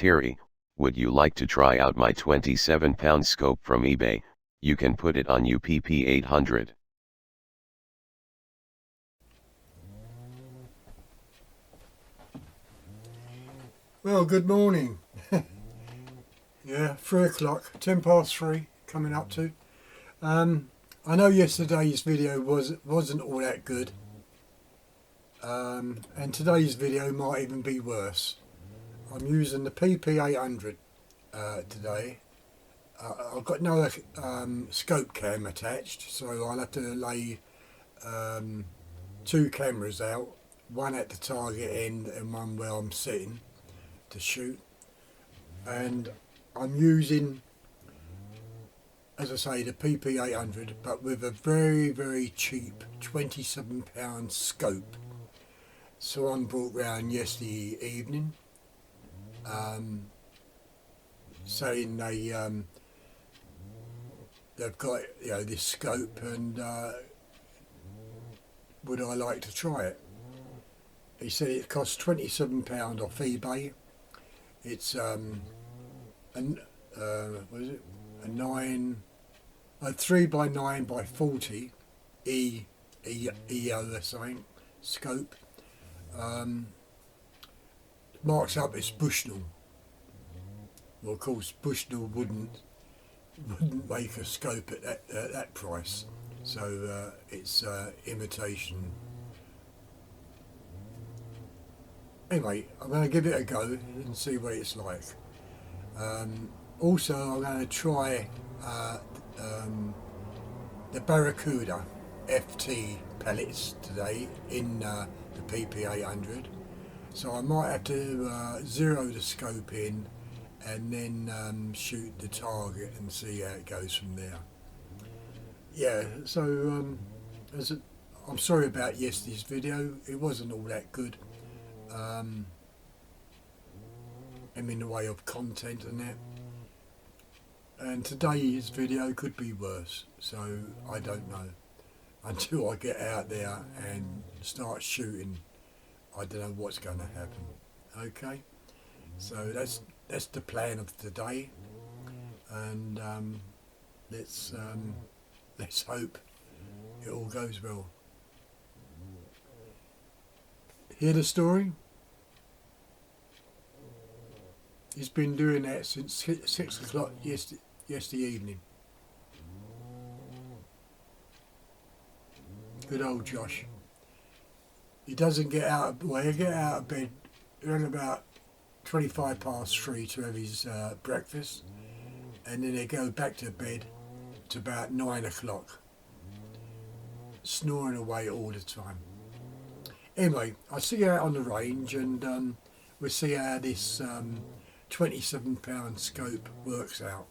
Terry, would you like to try out my 27-pound scope from eBay? You can put it on PP800. Well, good morning. Yeah, 3 o'clock, 10 past 3, coming up to. I know yesterday's video wasn't all that good, and today's video might even be worse. I'm using the PP800 today. I've got no scope cam attached, so I'll have to lay 2 cameras out, one at the target end and one where I'm sitting to shoot. And I'm using, as I say, the PP800, but with a very cheap £27 scope. Someone brought round yesterday evening, saying they've got this scope, and would I like to try it? He said it costs £27 off eBay. It's what is it? A 3x9 by 40 EO something scope. Marks up as Bushnell. Well, of course, Bushnell wouldn't make a scope at that price, so it's imitation. Anyway, I'm going to give it a go and see what it's like. Also, I'm going to try the Barracuda FT pellets today in the PP800. So I might have to zero the scope in and then shoot the target and see how it goes from there. Yeah, so I'm sorry about yesterday's video. It wasn't all that good. I'm in the way of content and that. And today's video could be worse, so I don't know. Until I get out there and start shooting, I don't know what's going to happen. Okay, so that's the plan of today, and let's hope it all goes well. Hear the story? He's been doing that since 6 o'clock yesterday evening. Good old Josh. He doesn't get out he'll get out of bed around about 25 past 3 to have his breakfast, and then they go back to bed to about 9 o'clock, snoring away all the time. Anyway, I'll see you out on the range, and we'll see how this £27 scope works out.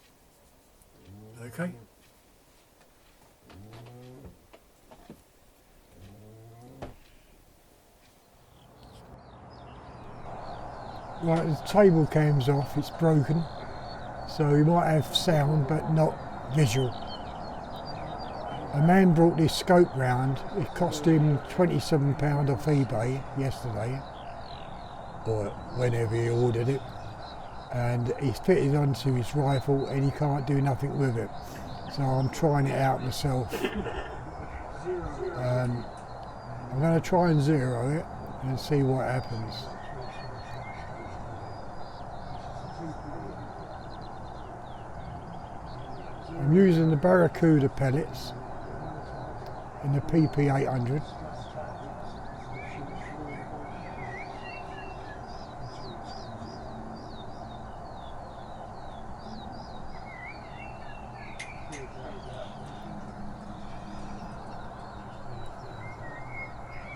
Okay? Right, the table cam's off, it's broken, so you might have sound but not visual. A man brought this scope round. It cost him £27 off eBay yesterday, or whenever he ordered it, and he's fitted onto his rifle and he can't do nothing with it. So I'm trying it out myself. I'm going to try and zero it and see what happens. I'm using the Barracuda pellets in the PP800.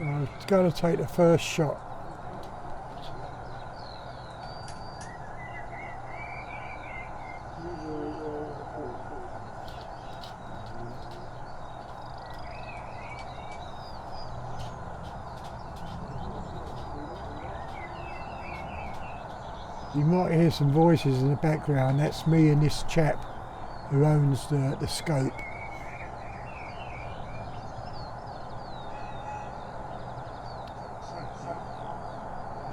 I'm going to take the first shot. You might hear some voices in the background. That's me and this chap who owns the scope.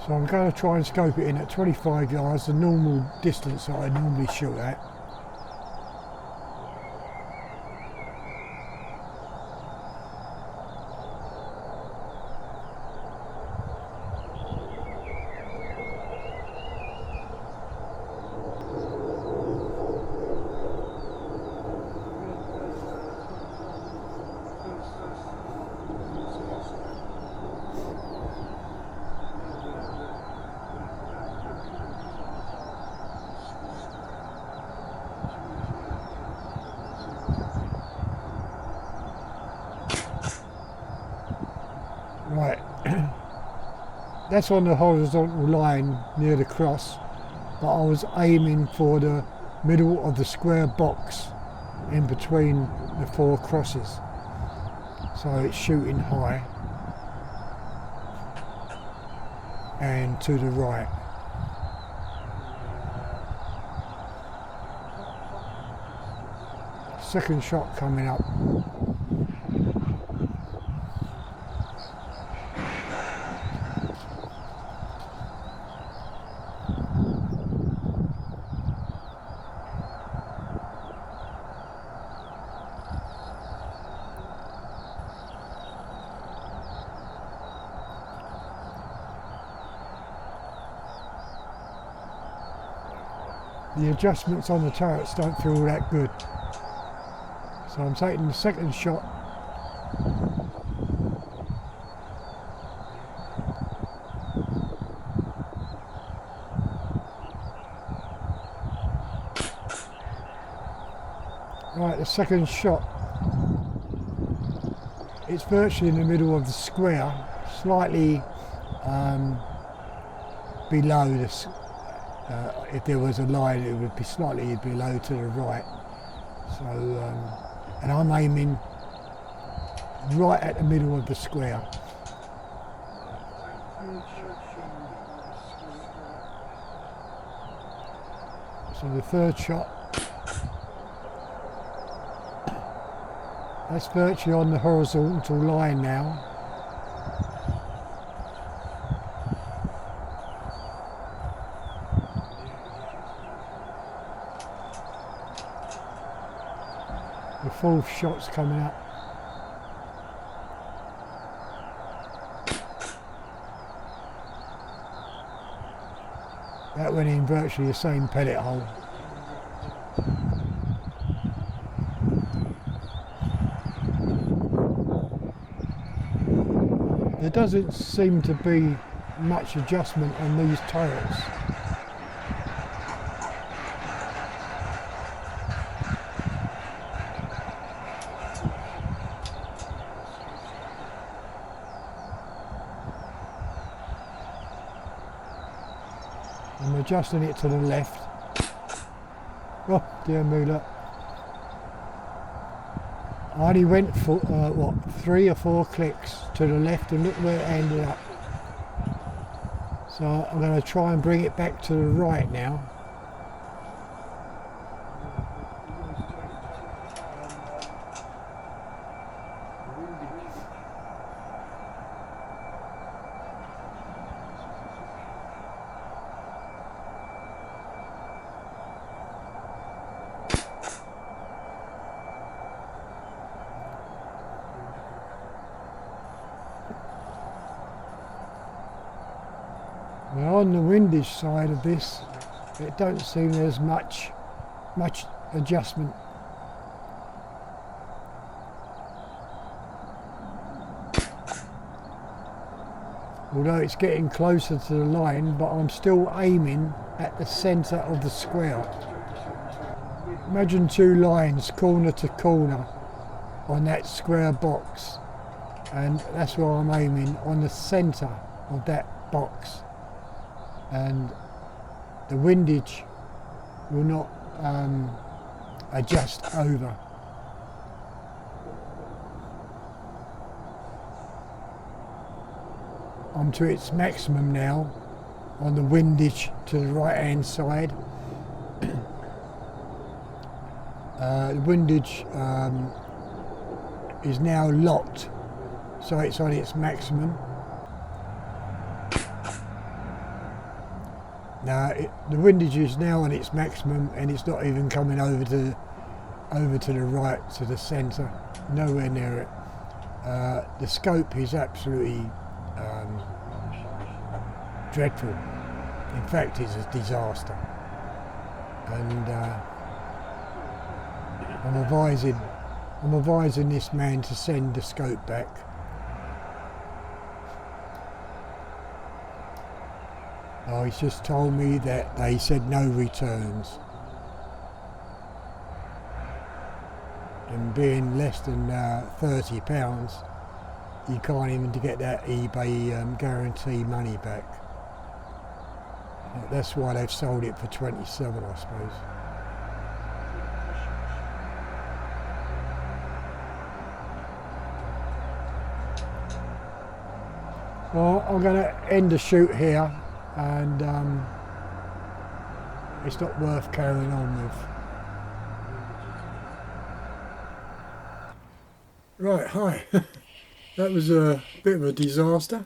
So I'm going to try and scope it in at 25 yards, the normal distance that I normally shoot at. Right, that's on the horizontal line near the cross, but I was aiming for the middle of the square box in between the 4 crosses, so it's shooting high and to the right. Second shot coming up. The adjustments on the turrets don't feel that good. So I'm taking the second shot. Right, the second shot. It's virtually in the middle of the square, slightly below this. If there was a line, it would be slightly below to the right. So, and I'm aiming right at the middle of the square. So the third shot, that's virtually on the horizontal line now. The fourth shot's coming up. That went in virtually the same pellet hole. There doesn't seem to be much adjustment on these turrets. I'm adjusting it to the left. Oh dear me, look. I only went for, 3 or 4 clicks to the left and look where it ended up. So I'm going to try and bring it back to the right now. Well, on the windage side of this, it don't seem there's much adjustment. Although it's getting closer to the line, but I'm still aiming at the centre of the square. Imagine 2 lines, corner to corner, on that square box, and that's where I'm aiming, on the centre of that box. And the windage will not adjust over. I'm to its maximum now on the windage to the right hand side. The windage is now locked, so it's on its maximum. Now the windage is now on its maximum, and it's not even coming over to the right, to the centre, nowhere near it. The scope is absolutely dreadful. In fact, it's a disaster. And I'm advising this man to send the scope back. Oh, he's just told me that they said no returns. And being less than £30, you can't even get that eBay guarantee money back. That's why they've sold it for 27, I suppose. Well, I'm going to end the shoot here, and it's not worth carrying on with. Right, hi. That was a bit of a disaster.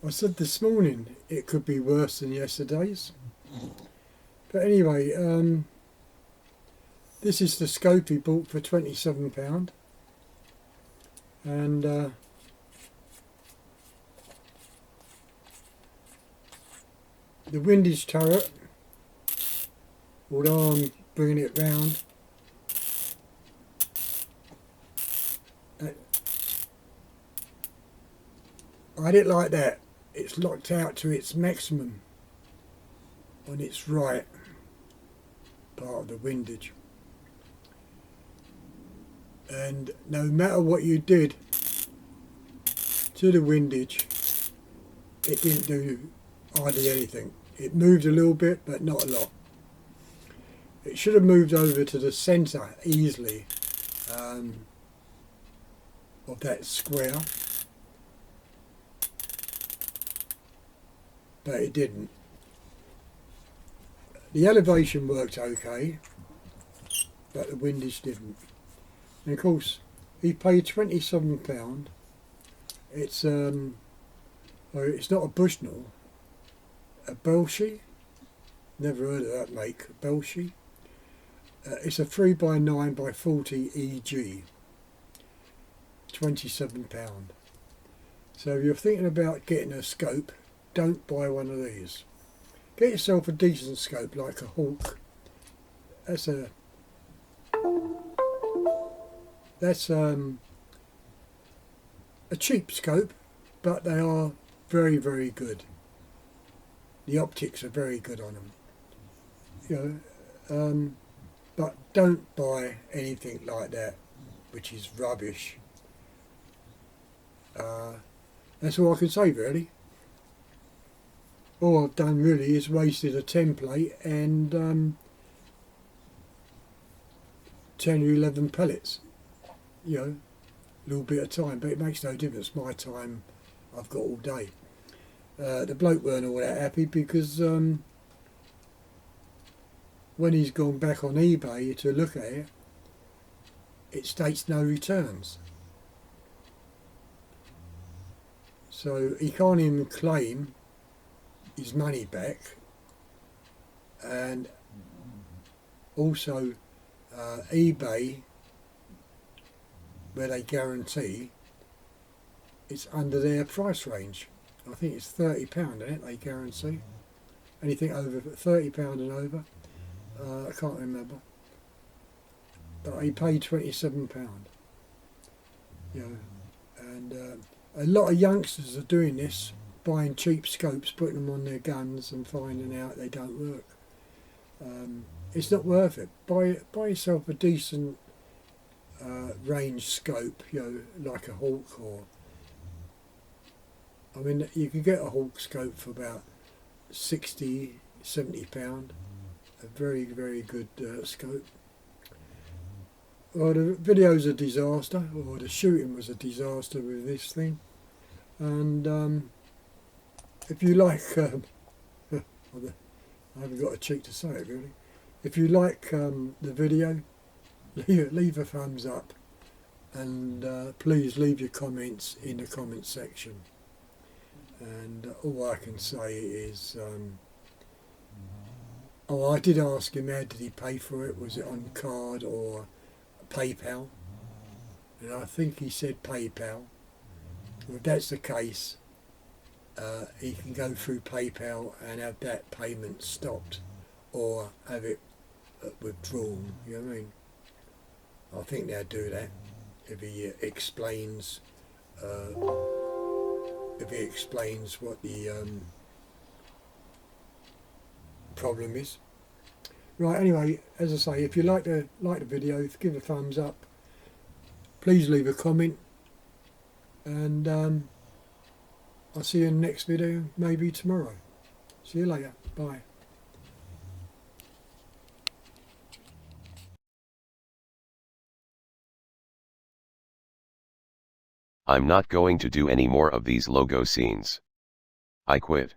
I said this morning it could be worse than yesterday's. But anyway, this is the scope he bought for £27. And the windage turret, although I'm bringing it round, I had it like that. It's locked out to its maximum on its right part of the windage. And no matter what you did to the windage, it didn't do hardly anything. It moved a little bit, but not a lot. It should have moved over to the centre easily of that square, but it didn't. The elevation worked okay, but the windage didn't. And of course, he paid £27. It's well, it's not a Bushnell, a Belshie. Never heard of that make, Belshie. It's a 3x9x40 EG, £27. So if you're thinking about getting a scope, don't buy one of these. Get yourself a decent scope like a Hawk. That's a cheap scope, but they are very, very good. The optics are very good on them. You know, but don't buy anything like that, which is rubbish. That's all I can say, really. All I've done really is wasted a template and 10 or 11 pellets. You know, a little bit of time, but it makes no difference. My time I've got all day. The bloke weren't all that happy because when he's gone back on eBay to look at it, it states no returns. So he can't even claim his money back, and also eBay, where they guarantee, it's under their price range. I think it's £30, isn't it, they guarantee. Anything over £30 and over, I can't remember. But he paid £27. You know, and a lot of youngsters are doing this, buying cheap scopes, putting them on their guns and finding out they don't work. It's not worth it. Buy yourself a decent range scope, you know, like a Hawk, or I mean, you can get a Hawk scope for about £60, £70. A very, very good scope. Well, the video's a disaster, or the shooting was a disaster with this thing. And if you like, I haven't got a cheek to say it really. If you like the video, leave a thumbs up, and please leave your comments in the comment section. And all I can say is Oh, I did ask him how did he pay for it. Was it on card or PayPal? And I think he said PayPal. Well, if that's the case, he can go through PayPal and have that payment stopped or have it withdrawn. You know what I mean? I think they'll do that if he explains. If he explains what the problem is. Right. Anyway, as I say, if you like the video, give a thumbs up. Please leave a comment, and I'll see you in the next video, maybe tomorrow. See you later. Bye. I'm not going to do any more of these logo scenes. I quit.